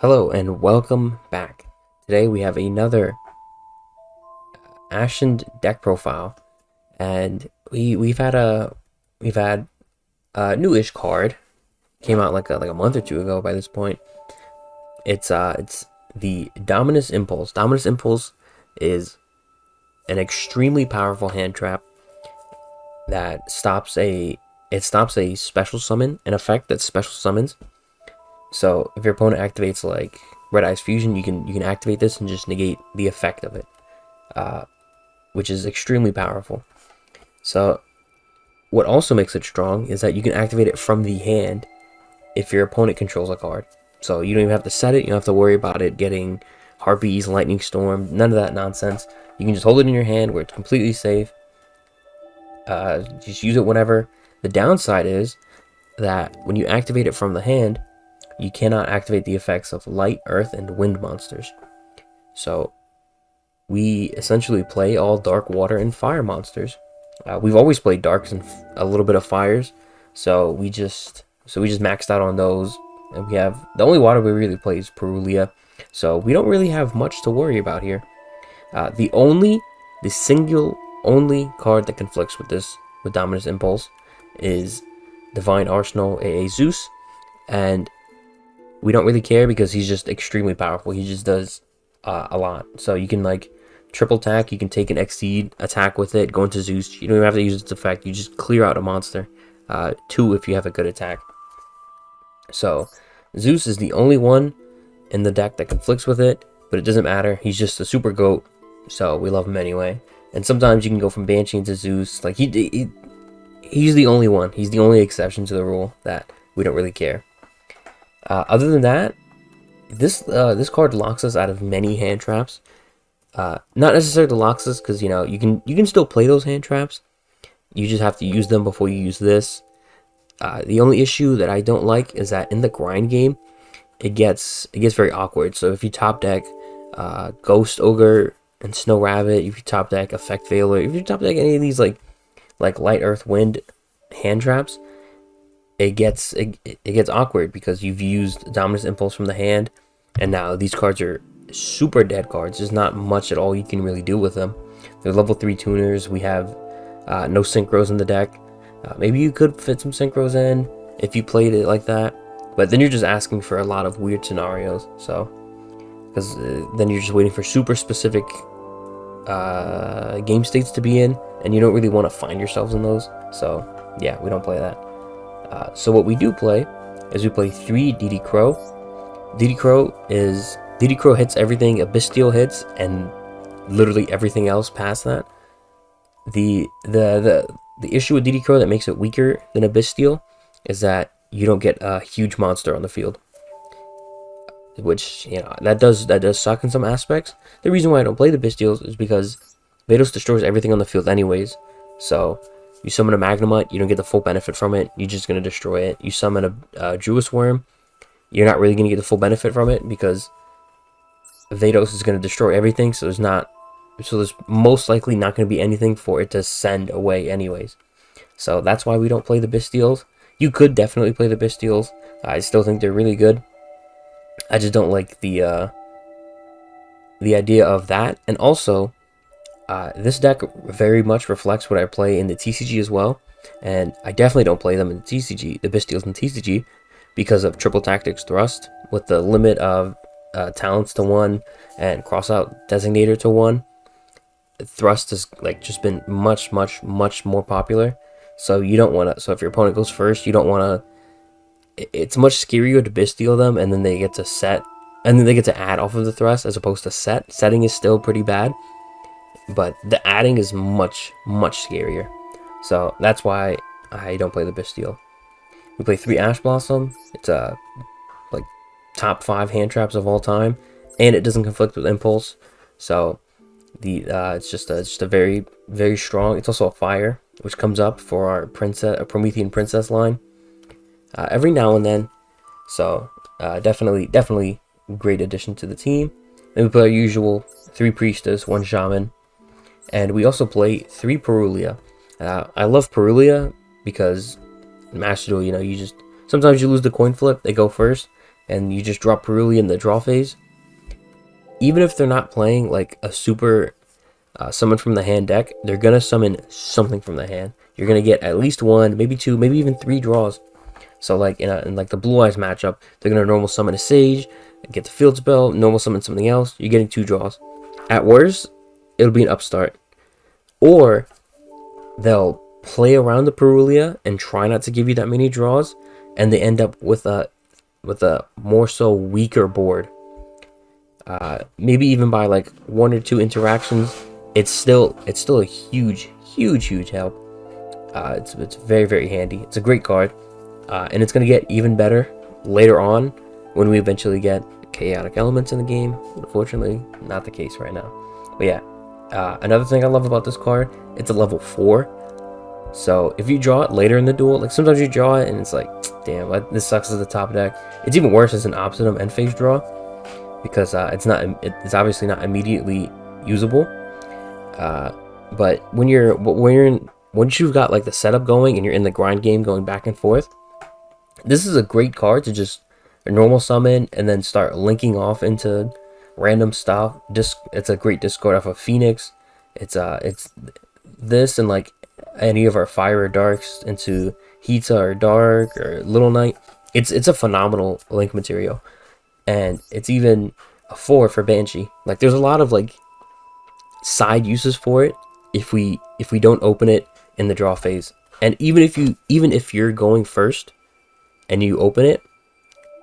Hello and welcome back. Today we have another Ashened deck profile, and we've had a newish card. Came out like a month or two ago. By this point, it's the Dominus Impulse. Dominus Impulse is an extremely powerful hand trap that stops a special summon, an effect that special summons. So if your opponent activates like Red Eyes Fusion, you can activate this and just negate the effect of it, which is extremely powerful. So what also makes it strong is that you can activate it from the hand if your opponent controls a card. So you don't even have to set it. You don't have to worry about it getting Harpies, Lightning Storm, none of that nonsense. You can just hold it in your hand where it's completely safe. Just use it whenever. The downside is that when you activate it from the hand, you cannot activate the effects of light, earth, and wind monsters. So we essentially play all dark, water, and fire monsters. We've always played darks and a little bit of fires, so we just maxed out on those. And we have the only water we really play is Purulia, so we don't really have much to worry about here. The single only card that conflicts with this, with Dominus Impulse, is Divine Arsenal AA Zeus, and we don't really care because he's just extremely powerful. He just does a lot. So you can like triple attack, you can take an Exceed attack with it, go into Zeus. You don't even have to use its effect. You just clear out a monster. 2 if you have a good attack. So Zeus is the only one in the deck that conflicts with it, but it doesn't matter. He's just a super goat, so we love him anyway. And sometimes you can go from Banshee into Zeus. Like he's the only one. He's the only exception to the rule that we don't really care. Other than that, this card locks us out of many hand traps. Not necessarily locks us because you can still play those hand traps. You just have to use them before you use this. The only issue that I don't like is that in the grind game, it gets very awkward. So if you top deck Ghost Ogre and Snow Rabbit, if you top deck Effect Veiler, if you top deck any of these like Light, Earth, Wind hand traps, it gets awkward because you've used Dominus Impulse from the hand, and now these cards are super dead cards. There's not much at all you can really do with them. They're level 3 tuners. We have no synchros in the deck. Maybe you could fit some synchros in if you played it like that, but then you're just asking for a lot of weird scenarios. So, because then you're just waiting for super specific game states to be in, and you don't really want to find yourselves in those. So yeah, we don't play that. So what we do play is we play 3 DD Crow. DD Crow hits everything Abystial hits, and literally everything else past that. The issue with DD Crow that makes it weaker than Abystial is that you don't get a huge monster on the field, which that does suck in some aspects. The reason why I don't play the Abystials is because Vados destroys everything on the field anyways. So you summon a Magnemite, you don't get the full benefit from it. You're just going to destroy it. You summon a Druis Worm, you're not really going to get the full benefit from it because Vados is going to destroy everything. So there's most likely not going to be anything for it to send away anyways. So that's why we don't play the Bystials. You could definitely play the Bystials. I still think they're really good. I just don't like the idea of that. And also, this deck very much reflects what I play in the TCG as well, and I definitely don't play them in the TCG, the Bystials in TCG, because of Triple Tactics Thrust with the limit of talents to 1 and Crossout Designator to 1. Thrust has just been much more popular, so you don't want to. So if your opponent goes first, you don't want to. It's much scarier to Bystial them, and then they get to set, and then they get to add off of the Thrust as opposed to set. Setting is still pretty bad, but the adding is much scarier. So that's why I don't play the Bystial. We play 3 Ash Blossom. It's like top 5 hand traps of all time, and it doesn't conflict with Impulse. So it's just a very strong. It's also a fire, which comes up for our Promethean Princess line every now and then. So definitely great addition to the team. Then we play our usual 3 Priestess, 1 Shaman. And we also play 3 Purulia. I love Purulia because Master Duel, sometimes you lose the coin flip, they go first. and you just drop Purulia in the draw phase, even if they're not playing like a super summon from the hand deck, they're gonna summon something from the hand. You're gonna get at least one, maybe two, maybe even three draws. So like in like the Blue Eyes matchup, they're gonna normal summon a Sage, get the field spell, normal summon something else. You're getting two draws. At worst, it'll be an upstart, or they'll play around the Purulia and try not to give you that many draws, and they end up with a more so weaker board. Maybe even by like one or two interactions, it's still a huge help. It's very, very handy. It's a great card, and it's gonna get even better later on when we eventually get chaotic elements in the game. Unfortunately, not the case right now. But yeah, another thing I love about this card, it's a level 4. So if you draw it later in the duel, like sometimes you draw it and it's like, damn, this sucks as the top deck. It's even worse as an Obsidian end phase draw, because it's obviously not immediately usable. But once you've got like the setup going and you're in the grind game going back and forth, this is a great card to just normal summon and then start linking off into random stuff. It's a great discard off of Phoenix. It's this and like any of our Fire or Darks into Hita or Dark or Little Knight. It's a phenomenal link material, and it's even a 4 for Banshee. Like there's a lot of like side uses for it if we don't open it in the draw phase. And even if you're going first and you open it,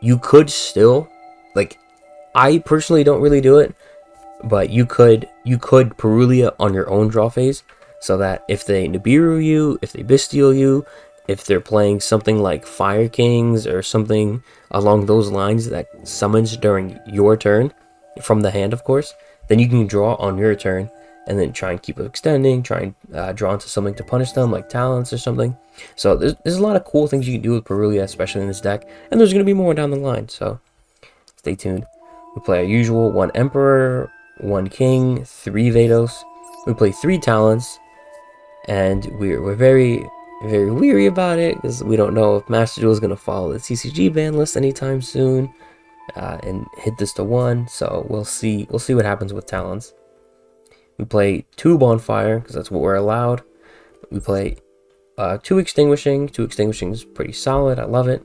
you could still, like, I personally don't really do it, but you could Purulia on your own draw phase, so that if they Nibiru you, if they Bestial you, if they're playing something like Fire Kings or something along those lines that summons during your turn, from the hand of course, then you can draw on your turn and then try and keep it extending, try and draw into something to punish them, like talents or something. So there's a lot of cool things you can do with Purulia, especially in this deck, and there's going to be more down the line, so stay tuned. We play our usual 1 Emperor, 1 King, 3 Vados. We play 3 talents, and we're very, very weary about it, because we don't know if Master Duel is going to follow the CCG ban list anytime soon, and hit this to 1, so we'll see what happens with talents. We play 2 Bonfire, because that's what we're allowed. We play 2 Extinguishing. 2 Extinguishing is pretty solid. I love it.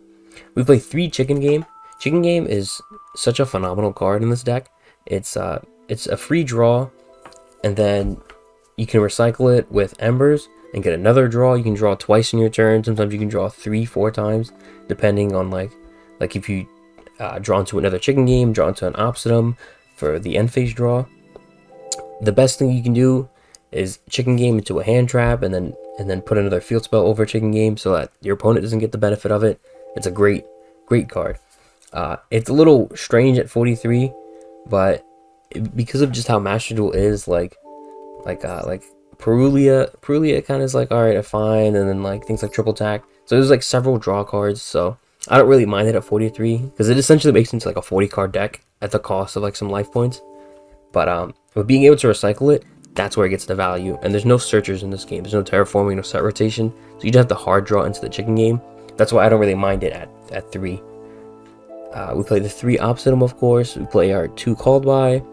We play 3 Chicken Game. Chicken Game is such a phenomenal card in this deck. It's a free draw, and then you can recycle it with Embers and get another draw. You can draw twice in your turn. Sometimes you can draw 3-4 times, depending on like if you draw into another Chicken Game, draw into an Obsidian for the end phase draw. The best thing you can do is Chicken Game into a hand trap, and then put another field spell over Chicken Game so that your opponent doesn't get the benefit of it. It's a great card. It's a little strange at 43, but because of just how Master Duel is, like Purulia kind of is like, alright, fine, and then like things like triple attack. So there's like several draw cards, so I don't really mind it at 43, because it essentially makes it into like a 40 card deck at the cost of like some life points. But with being able to recycle it, that's where it gets the value. And there's no searchers in this game. There's no terraforming, no set rotation. So you just have to hard draw into the Chicken Game. That's why I don't really mind it at 3. We play the 3 Obsidian, of course. We play our 2 Called By,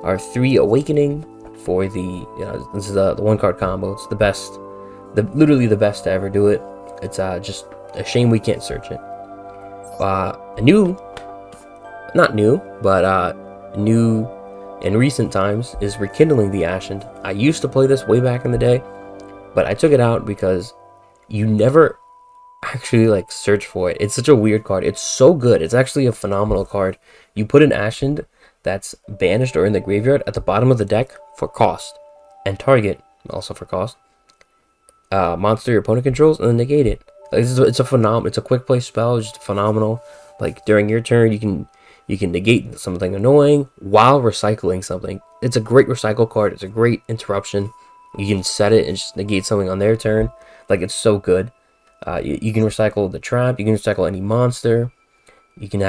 our 3 Awakening for the, this is the 1-card combo. It's the best, literally the best to ever do it. It's just a shame we can't search it. New in recent times is Rekindling the Ashened. I used to play this way back in the day, but I took it out because you never actually like search for it. It's such a weird card. It's so good. It's actually a phenomenal card. You put an Ashened that's banished or in the graveyard at the bottom of the deck for cost, and target also for cost monster your opponent controls, and then negate it. Like, it's a quick play spell. It's just phenomenal. Like during your turn, you can negate something annoying while recycling something. It's a great recycle card. It's a great interruption. You can set it and just negate something on their turn. Like, it's so good. You can recycle the trap. You can recycle any monster. You can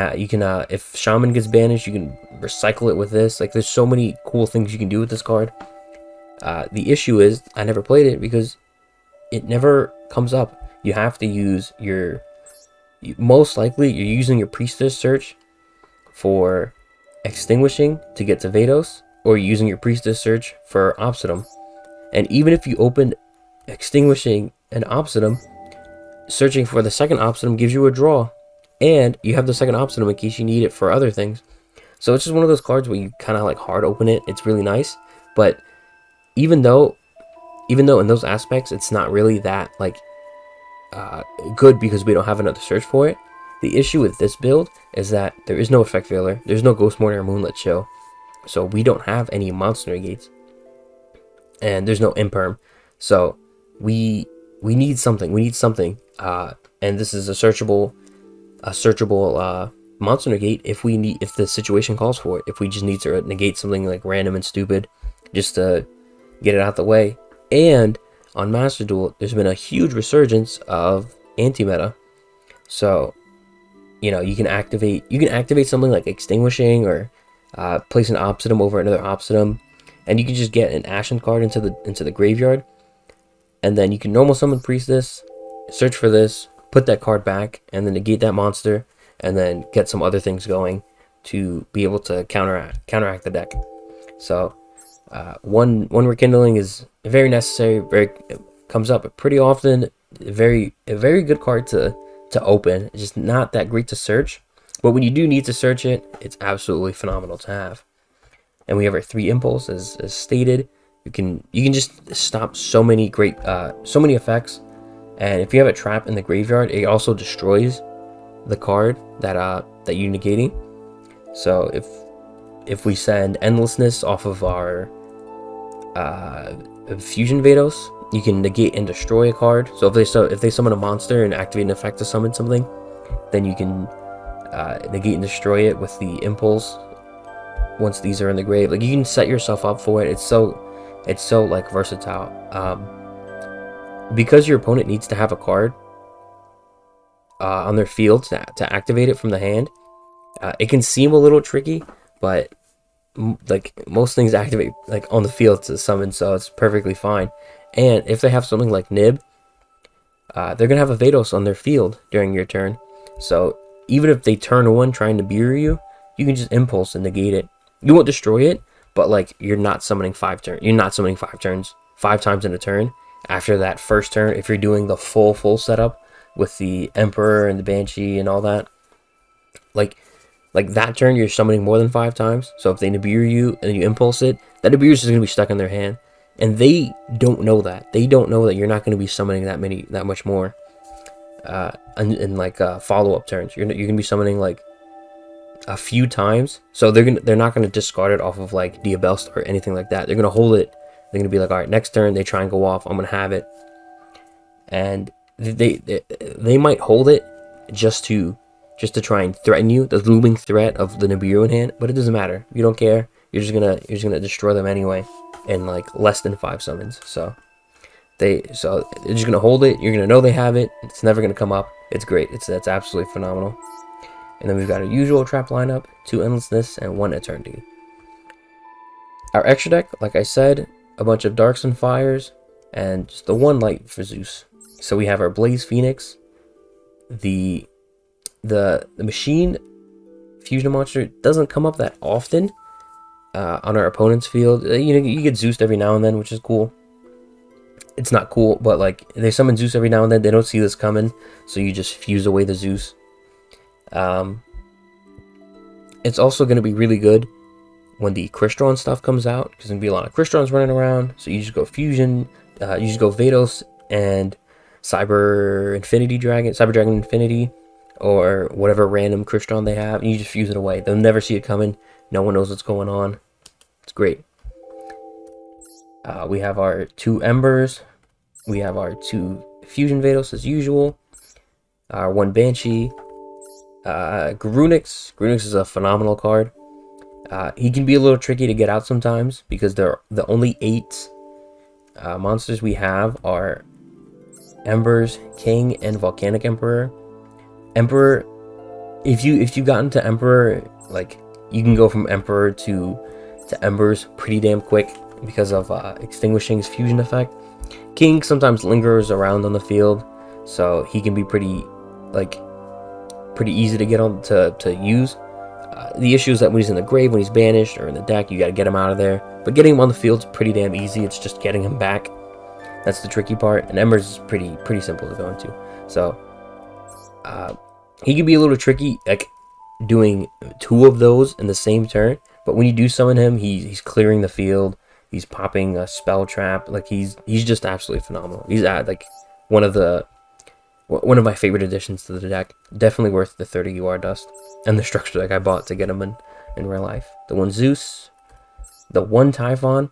if Shaman gets banished, you can recycle it with this. Like, there's so many cool things you can do with this card. The issue is I never played it because it never comes up. You have to use most likely you're using your Priestess search for extinguishing to get to Vados, or using your priestess search for Obsidium. And even if you open extinguishing and Obsidium, searching for the second Obsidium gives you a draw, and you have the second Obsidium in case you need it for other things. So it's just one of those cards where you kind of like hard open it. It's really nice, but even though in those aspects it's not really that like good because we don't have another search for it. The issue with this build is that there is no effect veiler, there's no Ghost Mortar or Moonlit Chill, so we don't have any monster negates, and there's no imperm. So we need something. And this is a searchable monster negate if the situation calls for it. If we just need to negate something like random and stupid, just to get it out the way. And on Master Duel, there's been a huge resurgence of anti-meta. So, you know, you can activate something like extinguishing, or place an Obsidium over another Obsidium, and you can just get an Ashened card into the graveyard, and then you can normal summon Priestess, search for this, put that card back, and then negate that monster, and then get some other things going to be able to counteract the deck. So one Rekindling is very necessary. It comes up pretty often. A very good card to open. It's just not that great to search, but when you do need to search it, it's absolutely phenomenal to have. And we have our 3 impulse as stated. You can just stop so many great so many effects. And if you have a trap in the graveyard, it also destroys the card that you're negating. So if we send Endlessness off of our Fusion Vados, you can negate and destroy a card. So if they summon a monster and activate an effect to summon something, then you can negate and destroy it with the impulse once these are in the grave. Like, you can set yourself up for it. It's so like versatile. Because your opponent needs to have a card on their field to activate it from the hand, it can seem a little tricky, but like most things activate like on the field to summon, so it's perfectly fine. And if they have something like Nib, they're gonna have a Vados on their field during your turn. So even if they turn 1 trying to bury you, you can just impulse and negate it. You won't destroy it, but like you're not summoning 5 turns. You're not summoning 5 turns 5 times in a turn. After that first turn, if you're doing the full setup with the Emperor and the Banshee and all that, like that turn you're summoning more than 5 times. So if they Nibiru you and you impulse it, that Nibiru is going to be stuck in their hand, and they don't know that. They don't know that you're not going to be summoning that much more in like follow-up turns. You're going to be summoning like a few times, so they're not going to discard it off of like Diabellstar or anything like that. They're going to hold it. They're going to be like, all right, next turn they try and go off, I'm going to have it. And they might hold it just to try and threaten you, the looming threat of the Nibiru in hand, but it doesn't matter. You don't care. You're just gonna destroy them anyway in like less than 5 summons. So they're just gonna hold it. You're gonna know they have it. It's never gonna come up. It's great. That's absolutely phenomenal. And then we've got our usual trap lineup: 2 Endlessness and 1 Eternity. Our extra deck, like I said, a bunch of Darks and Fires, and just the 1 Light for Zeus. So we have our Blaze Phoenix, the machine fusion monster doesn't come up that often on our opponent's field. You know, you get Zeus every now and then, which is cool. It's not cool, but like they summon Zeus every now and then. They don't see this coming, so you just fuse away the Zeus. It's also going to be really good when the Crystron stuff comes out, because there's going to be a lot of Crystrons running around. So you just go Fusion, you just go Vados and Cyber Dragon Infinity, or whatever random Crystron they have, and you just fuse it away. They'll never see it coming. No one knows what's going on. It's great. We have our 2 Embers. We have our 2 Fusion Vados as usual. Our 1 Banshee. Grunix. Grunix is a phenomenal card. He can be a little tricky to get out sometimes, because the only 8 monsters we have are Embers, King, and Volcanic Emperor. Emperor, if you got into Emperor, like you can go from Emperor to Embers pretty damn quick because of Extinguishing's fusion effect. King sometimes lingers around on the field, so he can be pretty easy to get on to use. The issue is that when he's in the grave, when he's banished, or in the deck, you got to get him out of there. But getting him on the field's pretty damn easy. It's just getting him back. That's the tricky part. And Ember's is pretty simple to go into. So he can be a little tricky, like doing 2 of those in the same turn. But when you do summon him, he's clearing the field. He's popping a spell trap. Like he's just absolutely phenomenal. He's like one of my favorite additions to the deck. Definitely worth the 30 UR dust and the structure deck I bought to get him in real life. The 1 Zeus, the 1 Typhon.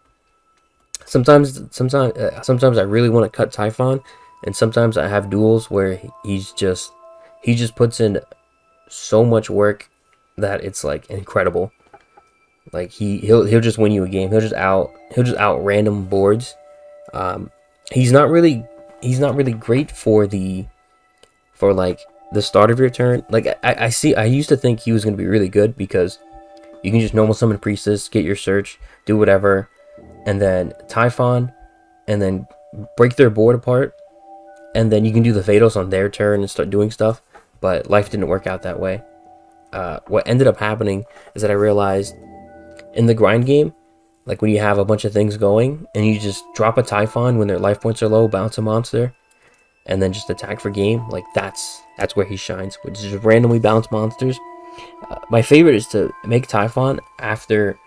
Sometimes I really want to cut Typhon, and sometimes I have duels where he just puts in so much work that it's like incredible. Like he'll just win you a game. He'll just out random boards. He's not really great for like the start of your turn. Like I used to think he was gonna be really good because you can just normal summon Priestess, get your search, do whatever, and then Typhon, and then break their board apart, and then you can do the Vados on their turn and start doing stuff. But life didn't work out that way. What ended up happening is that I realized in the grind game, like when you have a bunch of things going and you just drop a Typhon when their life points are low, bounce a monster, and then just attack for game, like that's where he shines, which is just randomly bounce monsters. My favorite is to make Typhon after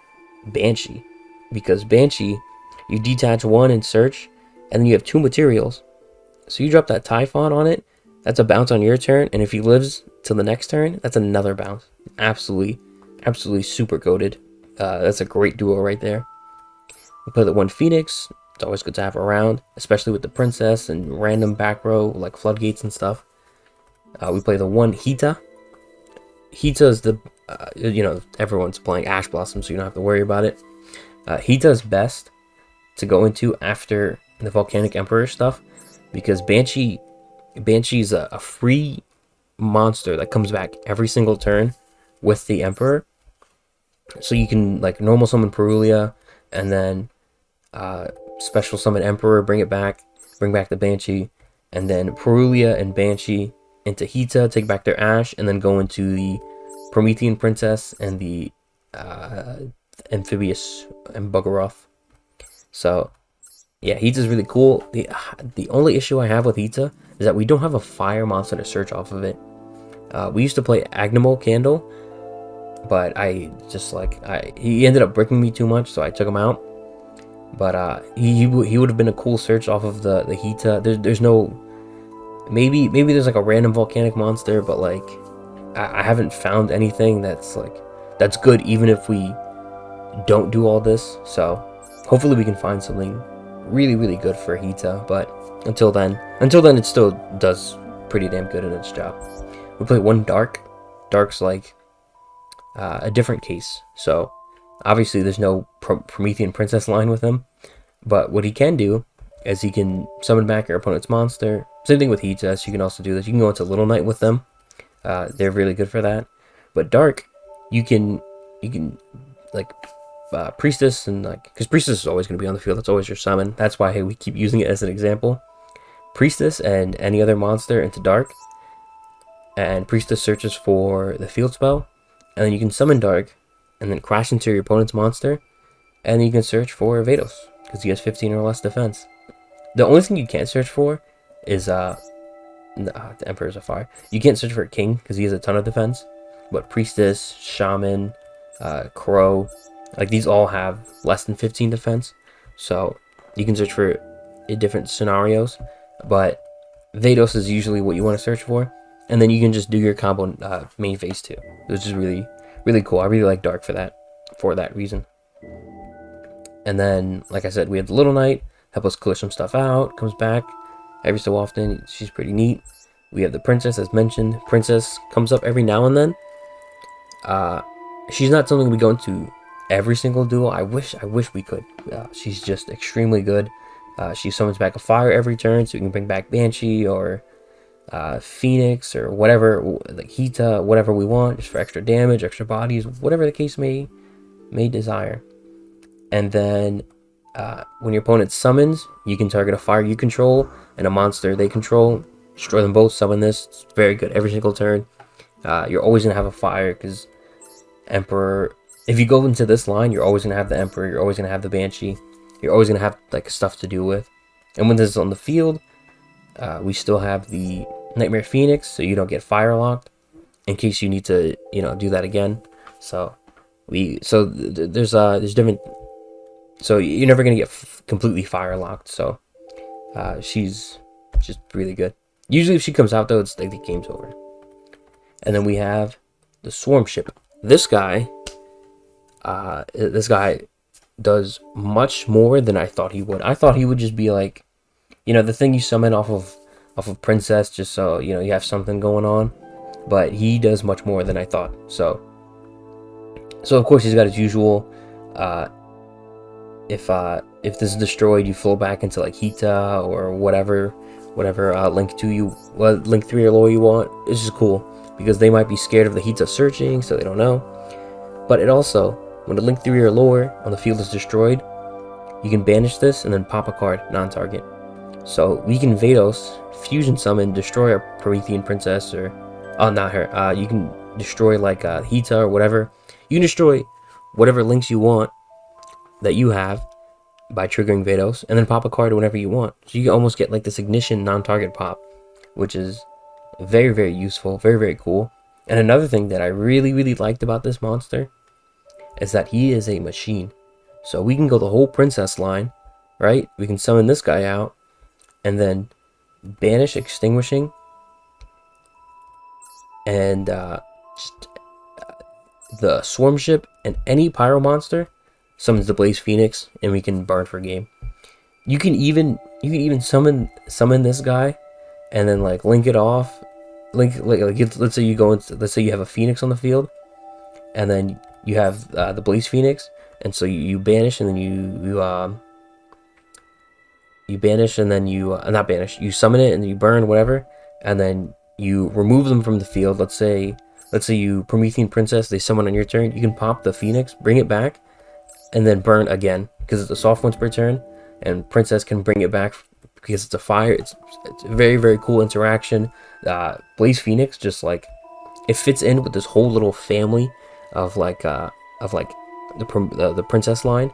Banshee, because Banshee, you detach 1 and search, and then you have 2 materials. So you drop that Typhon on it, that's a bounce on your turn, and if he lives till the next turn, that's another bounce. Absolutely super goated. That's a great duo right there. We play the 1 Phoenix. It's always good to have around, especially with the Princess and random back row like floodgates and stuff. We play the 1 Hita. Hita is the, everyone's playing Ash Blossom, so you don't have to worry about it. Hita is best to go into after the Volcanic Emperor stuff, because Banshee's a free monster that comes back every single turn with the Emperor. So you can like normal summon Purulia, and then special summon Emperor, bring back the Banshee, and then Purulia and Banshee into Hita, take back their Ash, and then go into the Promethean Princess and the Amphibious and Buggeroth. So yeah, Hita's really cool. The only issue I have with Hita is that we don't have a fire monster to search off of it. We used to play Agnemol Candle, but he ended up bricking me too much, so I took him out. But he would have been a cool search off of the Hita. There's no, maybe there's like a random volcanic monster, but like I haven't found anything that's good, even if we don't do all this. So hopefully we can find something really good for Hita. But until then it still does pretty damn good in its job. We play 1 Dark. Dark's like a different case. So obviously there's no Promethean Princess line with him, but what he can do is he can summon back your opponent's monster. Same thing with Hita, so you can also do this. You can go into Little Knight with them. They're really good for that. But Dark, you can like Priestess, and like, because Priestess is always going to be on the field. That's always your summon. That's why we keep using it as an example. Priestess and any other monster into Dark, and Priestess searches for the field spell, and then you can summon Dark, and then crash into your opponent's monster, and then you can search for Vados, because he has 15 or less defense. The only thing you can't search for is the Emperor's a fire. You can't search for a King, because he has a ton of defense, but Priestess, Shaman, Crow, like these all have less than 15 defense, so you can search for different scenarios, but Vados is usually what you want to search for, and then you can just do your combo main phase 2, which is really cool. I really like Dark for that reason. And then, like I said, we have the Little Knight, help us clear some stuff out, comes back every so often. She's pretty neat. We have the Princess, as mentioned. Princess comes up every now and then. She's not something we go into every single duel. I wish we could. She's just extremely good. She summons back a fire every turn, so you can bring back Banshee or Phoenix or whatever, like Hita, whatever we want, just for extra damage, extra bodies, whatever the case may desire. And then when your opponent summons, you can target a fire you control and a monster they control, destroy them both, summon this. It's very good every single turn. You're always gonna have a fire, because Emperor. If you go into this line, you're always gonna have the Emperor. You're always gonna have the Banshee. You're always gonna have like stuff to deal with. And when this is on the field, we still have the Nightmare Phoenix, so you don't get fire locked in case you need to, do that again. So there's different. So you're never gonna get completely fire locked. So she's just really good. Usually, if she comes out though, it's like the game's over. And then we have the Swarm Ship. This guy does much more than I thought he would. I thought he would just be like, the thing you summon off of Princess, just so you have something going on. But he does much more than I thought. So of course he's got his usual. If this is destroyed, you flow back into like Hita or whatever link 3 or lower you want. This is cool because they might be scared of the Hita searching, so they don't know. But it also, when the link 3 or lower on the field is destroyed, you can banish this and then pop a card, non-target. So we can Vados, fusion summon, destroy a Promethean princess, or not her. You can destroy like Hita or whatever. You can destroy whatever links you want that you have by triggering Vados, and then pop a card whenever you want. So you can almost get like this ignition non-target pop, which is very, very useful, very, very cool. And another thing that I really, really liked about this monster is that he is a machine. So we can go the whole princess line, right? We can summon this guy out, and then banish extinguishing, and the Swarm Ship, and any pyro monster summons the Blaze Phoenix, and we can burn for game. You can even summon this guy, and then like link it off. Let's say you have a Phoenix on the field, and then you have the Blaze Phoenix, and so you banish, and then you banish, and then you not banish. You summon it, and then you burn whatever, and then you remove them from the field. Let's say you Promethean Princess, they summon on your turn. You can pop the Phoenix, bring it back, and then burn again because it's a soft once per turn, and Princess can bring it back because it's a fire. It's a very, very cool interaction. Blaze Phoenix just like it fits in with this whole little family of the princess line,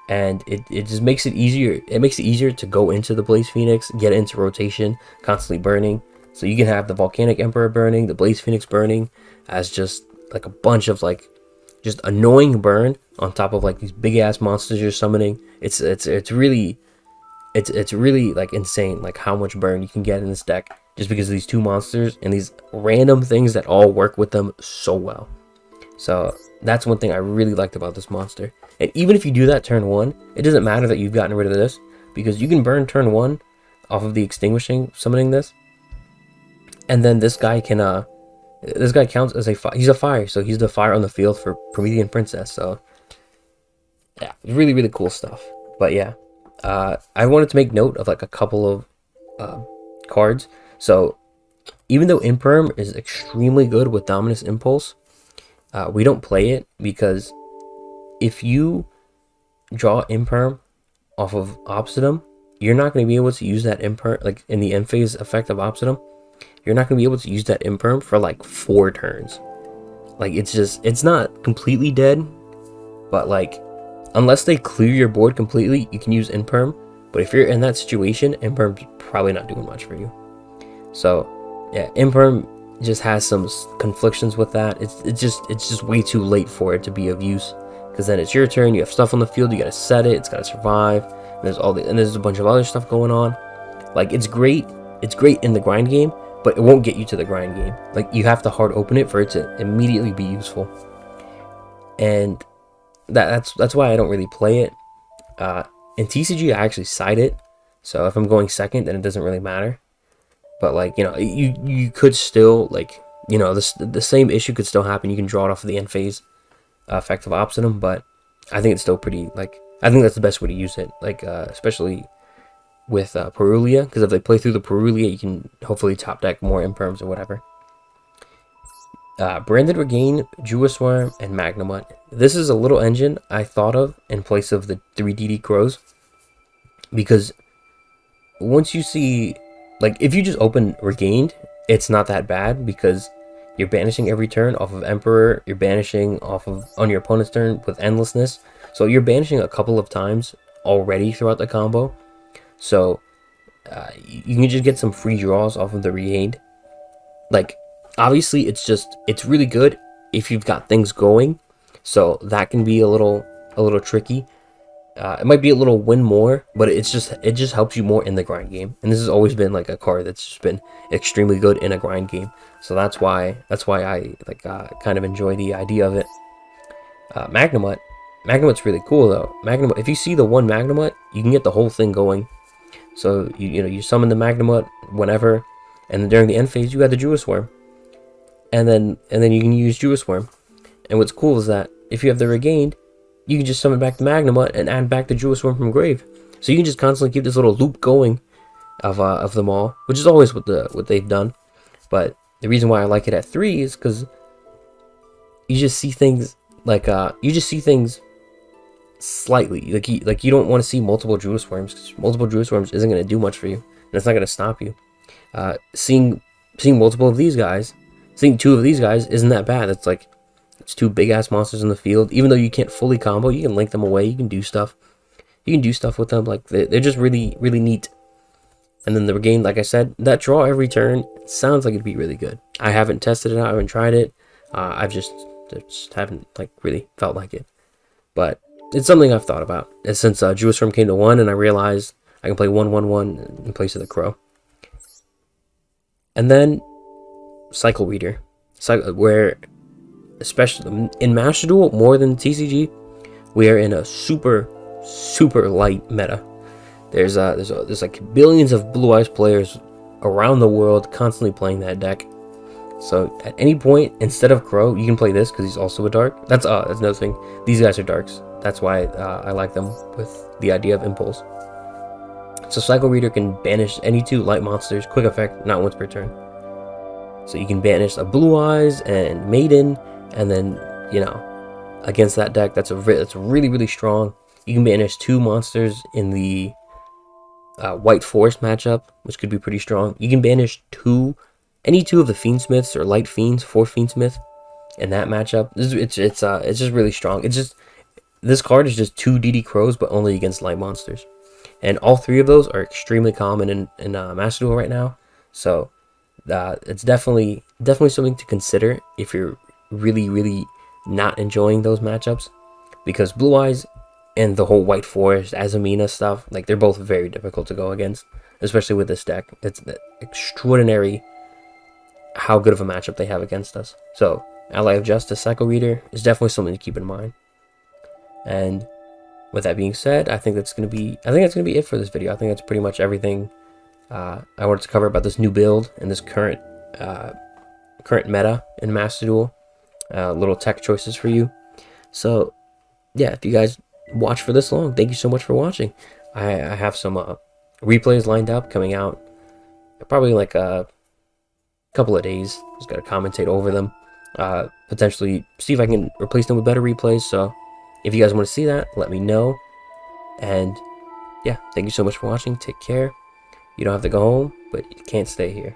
and it just makes it easier. It makes it easier to go into the Blaze Phoenix, get into rotation, constantly burning. So you can have the Volcanic Emperor burning, the Blaze Phoenix burning, as just like a bunch of like just annoying burn on top of like these big ass monsters you're summoning. It's really like insane like how much burn you can get in this deck just because of these two monsters and these random things that all work with them so well. So that's one thing I really liked about this monster. And even if you do that turn 1, it doesn't matter that you've gotten rid of this, because you can burn turn 1 off of the extinguishing summoning this, and then this guy can this guy counts as he's a fire, so he's the fire on the field for Promethean Princess. So yeah, really, really cool stuff. But yeah, I wanted to make note of like a couple of cards. So even though Imperm is extremely good with Dominus Impulse, we don't play it because if you draw Imperm off of Obsidian, you're not going to be able to use that Imperm, like in the end phase effect of Obsidian, you're not going to be able to use that Imperm for like 4 turns. Like it's not completely dead, but like unless they clear your board completely, you can use Imperm. But if you're in that situation, Imperm's probably not doing much for you. So yeah, Imperm just has some conflictions with that. It's just way too late for it to be of use, because then it's your turn, you have stuff on the field, you gotta set it, it's gotta survive, and there's a bunch of other stuff going on. Like it's great in the grind game, but it won't get you to the grind game. Like you have to hard open it for it to immediately be useful. And that's why I don't really play it. In TCG I actually side it, so if I'm going second then it doesn't really matter. But like, you could still like, the same issue could still happen. You can draw it off of the end phase effect of Obsidian, but I think it's still pretty, like, I think that's the best way to use it, like, especially with Purulia, because if they play through the Purulia, you can hopefully top deck more Imperms or whatever. Branded Regain, Jewissworm, and Magnamut. This is a little engine I thought of in place of the 3DD Crows, because once you see, like, if you just open Regained, it's not that bad, because You're banishing every turn off of Emperor. You're banishing off of on your opponent's turn with Endlessness. So you're banishing a couple of times already throughout the combo. So you can just get some free draws off of the Regained. Like, obviously, it's really good if you've got things going. So that can be a little tricky. It might be a little win more, but it just helps you more in the grind game. And this has always been like a card that's just been extremely good in a grind game. So that's why I like kind of enjoy the idea of it. Magnamut's really cool though. Magnamut, if you see the one Magnamut, you can get the whole thing going. So you summon the Magnamut whenever, and then during the end phase you got the Jewel Swarm, and then you can use Jewel Swarm. And what's cool is that if you have the Regained, you can just summon back the Magnamut and add back the Jewel Swarm from grave. So you can just constantly keep this little loop going of them all, which is always what they've done. But the reason why I like it at 3 is because you just see things like slightly like you don't want to see multiple Jewel Swarms, because multiple Jewel Swarms isn't going to do much for you, and it's not going to stop you. Seeing multiple of these guys, seeing 2 of these guys isn't that bad. It's like it's 2 big ass monsters in the field. Even though you can't fully combo, you can link them away. You can do stuff. You can do stuff with them. Like they're just really neat. And then the Regain, like I said, that draw every turn sounds like it'd be really good. I haven't tested it out. I haven't tried it. I've just haven't like really felt like it. But it's something I've thought about. And since Jewel Swarm came to 1, and I realized I can play 1/1/1 in place of the Crow. And then Cycle Reader, where especially in Master Duel more than TCG, we are in a super light meta. There's like billions of Blue Eyes players around the world constantly playing that deck. So at any point, instead of Crow, you can play this because he's also a dark. That's another thing. These guys are darks. That's why I like them with the idea of Impulse. So Cycle Reader can banish any 2 light monsters, quick effect, not once per turn. So you can banish a Blue Eyes and Maiden, and then against that deck, that's really strong. You can banish 2 monsters in the White Forest matchup, which could be pretty strong. You can banish any 2 of the Fiendsmiths or Light Fiends, 4 Fiendsmith in that matchup. It's just really strong. This card is just 2 DD Crows, but only against light monsters, and all 3 of those are extremely common in Master Duel right now. So it's definitely something to consider if you're really not enjoying those matchups, because Blue Eyes and the whole White Forest, Azamina stuff, like they're both very difficult to go against, especially with this deck. It's extraordinary how good of a matchup they have against us. So Ally of Justice, Cycle Reader is definitely something to keep in mind. And with that being said, I think that's gonna be it for this video. I think that's pretty much everything I wanted to cover about this new build and this current meta in Master Duel. Little tech choices for you. So yeah, if you guys watched for this long, thank you so much for watching. I have some replays lined up coming out probably like a couple of days. Just gotta commentate over them, potentially see if I can replace them with better replays. So if you guys want to see that, let me know. And yeah, thank you so much for watching. Take care. You don't have to go home, but you can't stay here.